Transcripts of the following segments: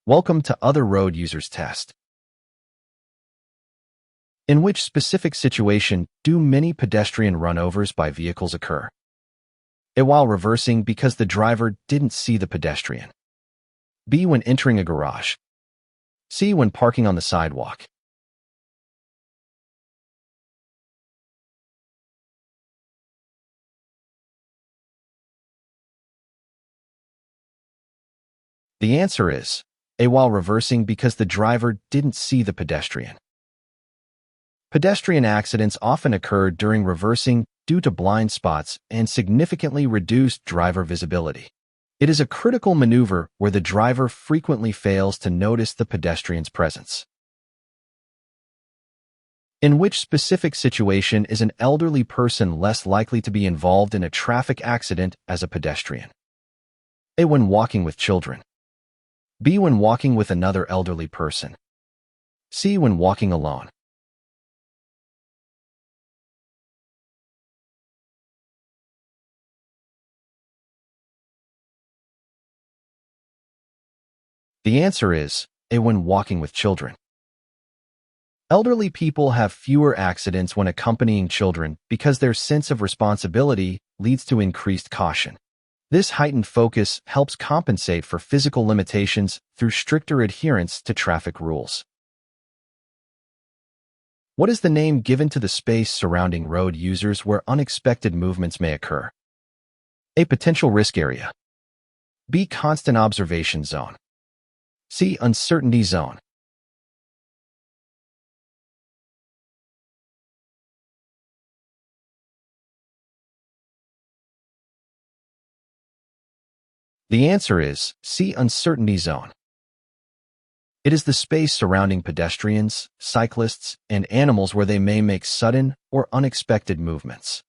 Welcome to Other Road Users Test. In which specific situation do many pedestrian runovers by vehicles occur? A. While reversing because the driver didn't see the pedestrian. B. When entering a garage. C. When parking on the sidewalk. The answer is A. While reversing because the driver didn't see the pedestrian. Pedestrian accidents often occur during reversing due to blind spots and significantly reduced driver visibility. It is a critical maneuver where the driver frequently fails to notice the pedestrian's presence. In which specific situation is an elderly person less likely to be involved in a traffic accident as a pedestrian? A. When walking with children. B. When walking with another elderly person. C. When walking alone. The answer is A. When walking with children. Elderly people have fewer accidents when accompanying children because their sense of responsibility leads to increased caution. This heightened focus helps compensate for physical limitations through stricter adherence to traffic rules. What is the name given to the space surrounding road users where unexpected movements may occur? A. Potential risk area. B. Constant observation zone. C. Uncertainty zone. The answer is C. Uncertainty zone. It is the space surrounding pedestrians, cyclists, and animals where they may make sudden or unexpected movements.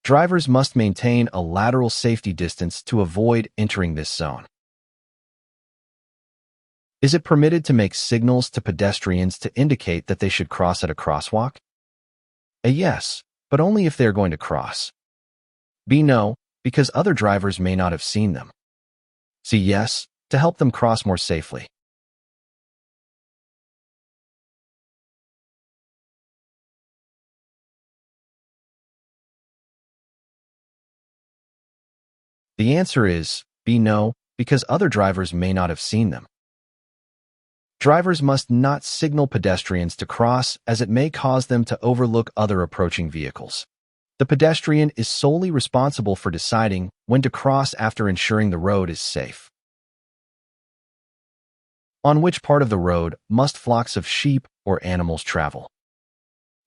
Drivers must maintain a lateral safety distance to avoid entering this zone. Is it permitted to make signals to pedestrians to indicate that they should cross at a crosswalk? A. Yes, but only if they are going to cross. B. No, because other drivers may not have seen them. C. Yes, to help them cross more safely. The answer is B. No, because other drivers may not have seen them. Drivers must not signal pedestrians to cross as it may cause them to overlook other approaching vehicles. The pedestrian is solely responsible for deciding when to cross after ensuring the road is safe. On which part of the road must flocks of sheep or animals travel?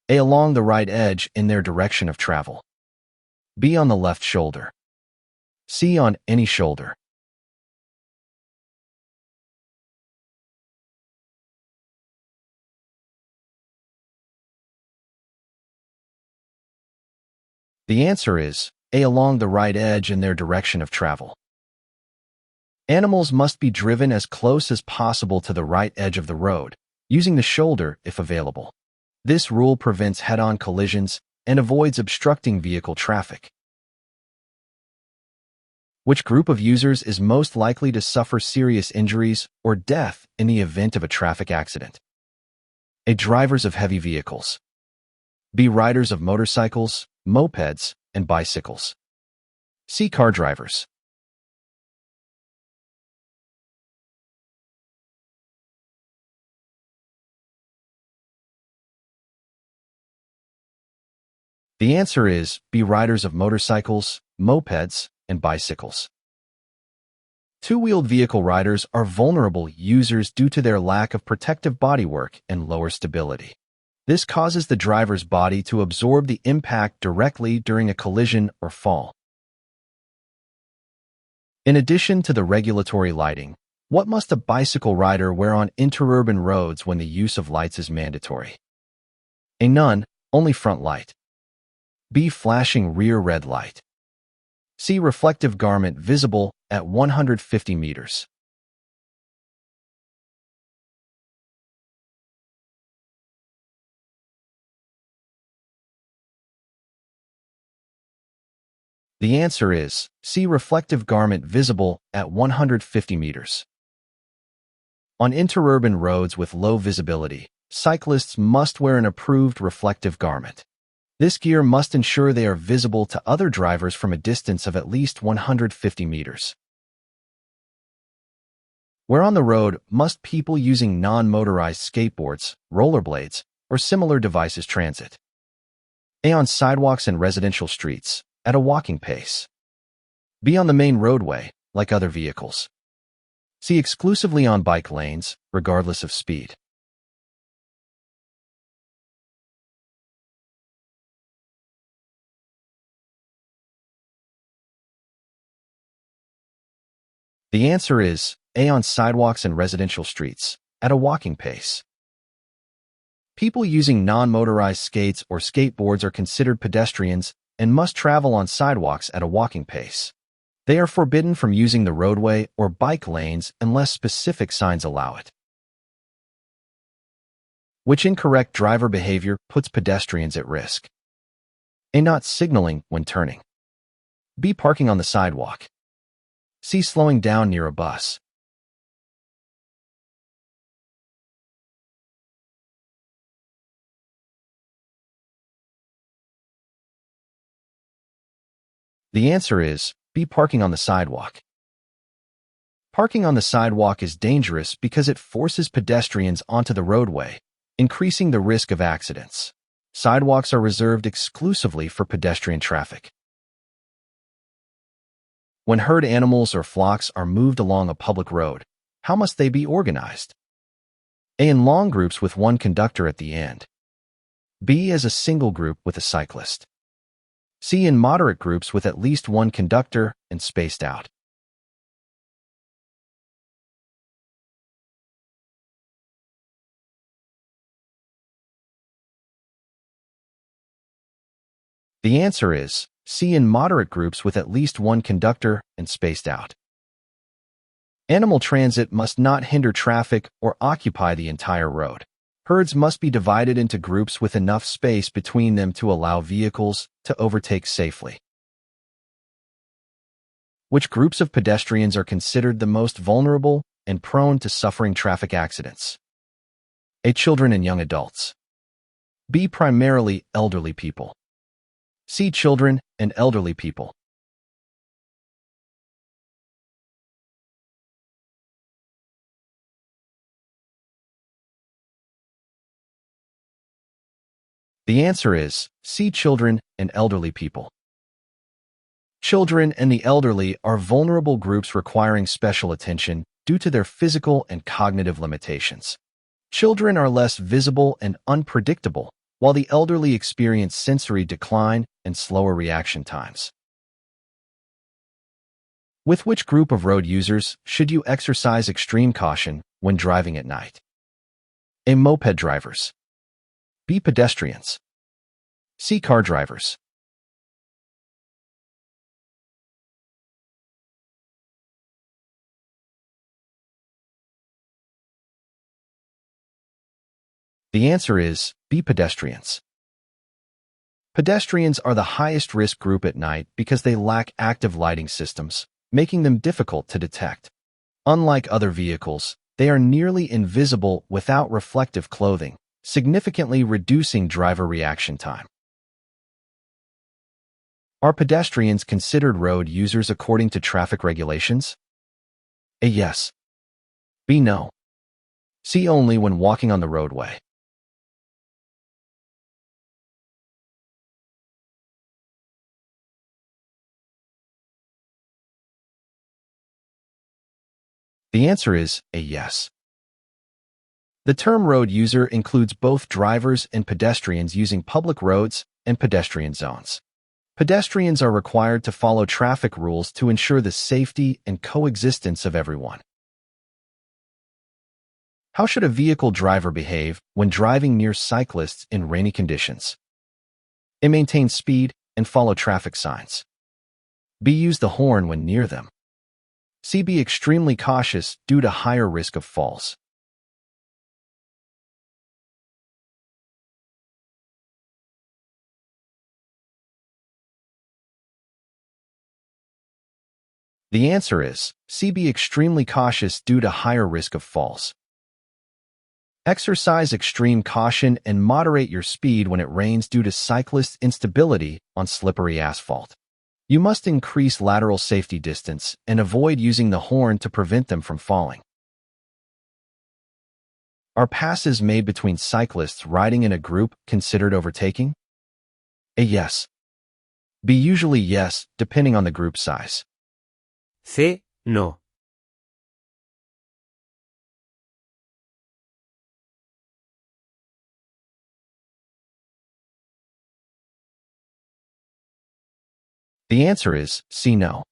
A. Along the right edge in their direction of travel. B. On the left shoulder. C. On any shoulder. The answer is A. Along the right edge in their direction of travel. Animals must be driven as close as possible to the right edge of the road, using the shoulder if available. This rule prevents head-on collisions and avoids obstructing vehicle traffic. Which group of users is most likely to suffer serious injuries or death in the event of a traffic accident? A. Drivers of heavy vehicles. B. Riders of motorcycles, mopeds, and bicycles. C. Car drivers. The answer is B. Riders of motorcycles, mopeds, and bicycles. Two-wheeled vehicle riders are vulnerable users due to their lack of protective bodywork and lower stability. This causes the driver's body to absorb the impact directly during a collision or fall. In addition to the regulatory lighting, what must a bicycle rider wear on interurban roads when the use of lights is mandatory? A. None, only front light. B. Flashing rear red light. C. Reflective garment visible at 150 meters. The answer is C. Reflective garment visible at 150 meters. On interurban roads with low visibility, cyclists must wear an approved reflective garment. This gear must ensure they are visible to other drivers from a distance of at least 150 meters. Where on the road must people using non-motorized skateboards, rollerblades, or similar devices transit? A. On sidewalks and residential streets, at a walking pace. B. On the main roadway, like other vehicles. C. Exclusively on bike lanes, regardless of speed. The answer is A. On sidewalks and residential streets, at a walking pace. People using non-motorized skates or skateboards are considered pedestrians and must travel on sidewalks at a walking pace. They are forbidden from using the roadway or bike lanes unless specific signs allow it. Which incorrect driver behavior puts pedestrians at risk? A. Not signaling when turning. B. Parking on the sidewalk. C. Slowing down near a bus. The answer is B. Parking on the sidewalk. Parking on the sidewalk is dangerous because it forces pedestrians onto the roadway, increasing the risk of accidents. Sidewalks are reserved exclusively for pedestrian traffic. When herd animals or flocks are moved along a public road, how must they be organized? A. In long groups with one conductor at the end. B. As a single group with a cyclist. C. In moderate groups with at least one conductor and spaced out. The answer is C. In moderate groups with at least one conductor and spaced out. Animal transit must not hinder traffic or occupy the entire road. Herds must be divided into groups with enough space between them to allow vehicles to overtake safely. Which groups of pedestrians are considered the most vulnerable and prone to suffering traffic accidents? A. Children and young adults. B. Primarily elderly people. C. Children and elderly people. The answer is C. Children and elderly people. Children and the elderly are vulnerable groups requiring special attention due to their physical and cognitive limitations. Children are less visible and unpredictable, while the elderly experience sensory decline and slower reaction times. With which group of road users should you exercise extreme caution when driving at night? A. Moped drivers. B. Pedestrians. C. Car drivers. The answer is B. Pedestrians. Pedestrians are the highest risk group at night because they lack active lighting systems, making them difficult to detect. Unlike other vehicles, they are nearly invisible without reflective clothing, significantly reducing driver reaction time. Are pedestrians considered road users according to traffic regulations? A. Yes. B. No. C. Only when walking on the roadway. The answer is A. Yes. The term road user includes both drivers and pedestrians using public roads and pedestrian zones. Pedestrians are required to follow traffic rules to ensure the safety and coexistence of everyone. How should a vehicle driver behave when driving near cyclists in rainy conditions? A. Maintain speed and follow traffic signs. B. Use the horn when near them. C. Be extremely cautious due to higher risk of falls. The answer is C. Be extremely cautious due to higher risk of falls. Exercise extreme caution and moderate your speed when it rains due to cyclist instability on slippery asphalt. You must increase lateral safety distance and avoid using the horn to prevent them from falling. Are passes made between cyclists riding in a group considered overtaking? A yes. B usually yes, depending on the group size. C. No. The answer is C. No.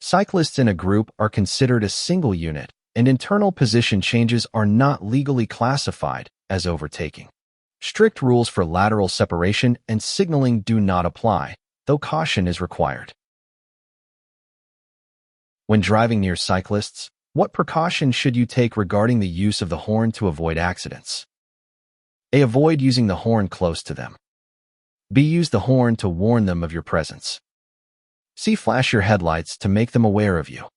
Cyclists in a group are considered a single unit, and internal position changes are not legally classified as overtaking. Strict rules for lateral separation and signaling do not apply, though caution is required. When driving near cyclists, what precautions should you take regarding the use of the horn to avoid accidents? A. Avoid using the horn close to them. B. Use the horn to warn them of your presence. C. Flash your headlights to make them aware of you.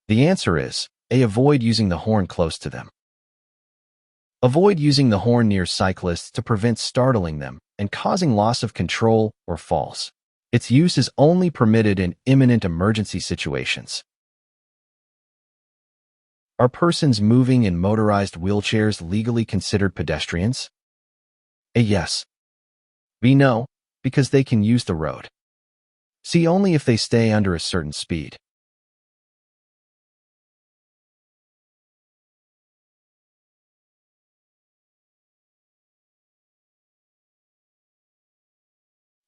The answer is A. Avoid using the horn close to them. Avoid using the horn near cyclists to prevent startling them and causing loss of control or falls. Its use is only permitted in imminent emergency situations. Are persons moving in motorized wheelchairs legally considered pedestrians? A. Yes. B. No, because they can use the road. C. Only if they stay under a certain speed.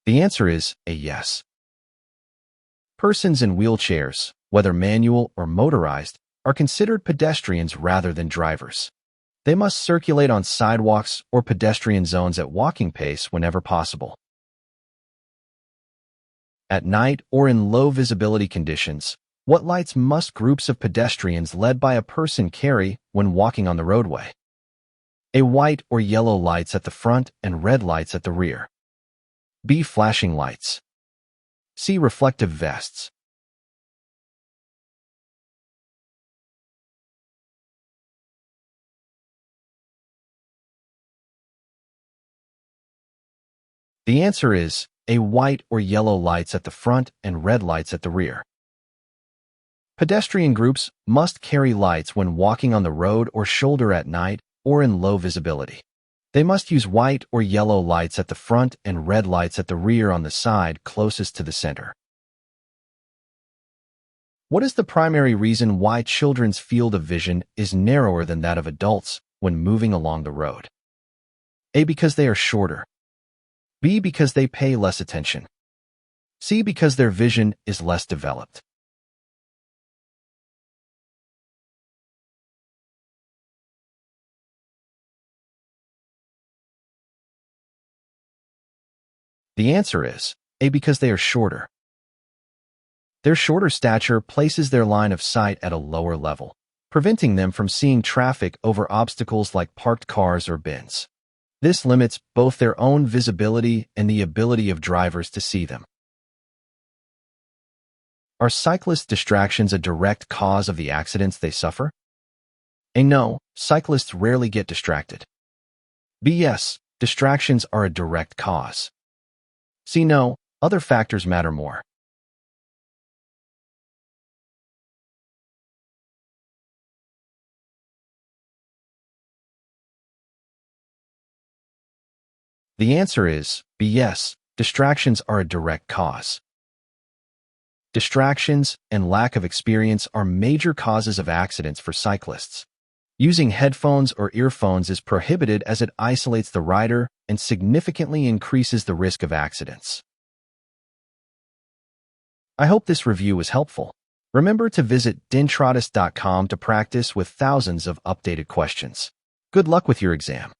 The answer is A. Yes. Persons in wheelchairs, whether manual or motorized, are considered pedestrians rather than drivers. They must circulate on sidewalks or pedestrian zones at walking pace whenever possible. At night or in low visibility conditions, what lights must groups of pedestrians led by a person carry when walking on the roadway? A. White or yellow lights at the front and red lights at the rear. B. Flashing lights. C. Reflective vests. The answer is A. White or yellow lights at the front and red lights at the rear. Pedestrian groups must carry lights when walking on the road or shoulder at night or in low visibility. They must use white or yellow lights at the front and red lights at the rear on the side closest to the center. What is the primary reason why children's field of vision is narrower than that of adults when moving along the road? A. Because they are shorter. B. Because they pay less attention. C. Because their vision is less developed. The answer is A. Because they are shorter. Their shorter stature places their line of sight at a lower level, preventing them from seeing traffic over obstacles like parked cars or bins. This limits both their own visibility and the ability of drivers to see them. Are cyclist distractions a direct cause of the accidents they suffer? A. No, cyclists rarely get distracted. B. Yes, distractions are a direct cause. C. No, other factors matter more. The answer is B. Yes, distractions are a direct cause. Distractions and lack of experience are major causes of accidents for cyclists. Using headphones or earphones is prohibited as it isolates the rider and significantly increases the risk of accidents. I hope this review was helpful. Remember to visit dentratus.com to practice with thousands of updated questions. Good luck with your exam.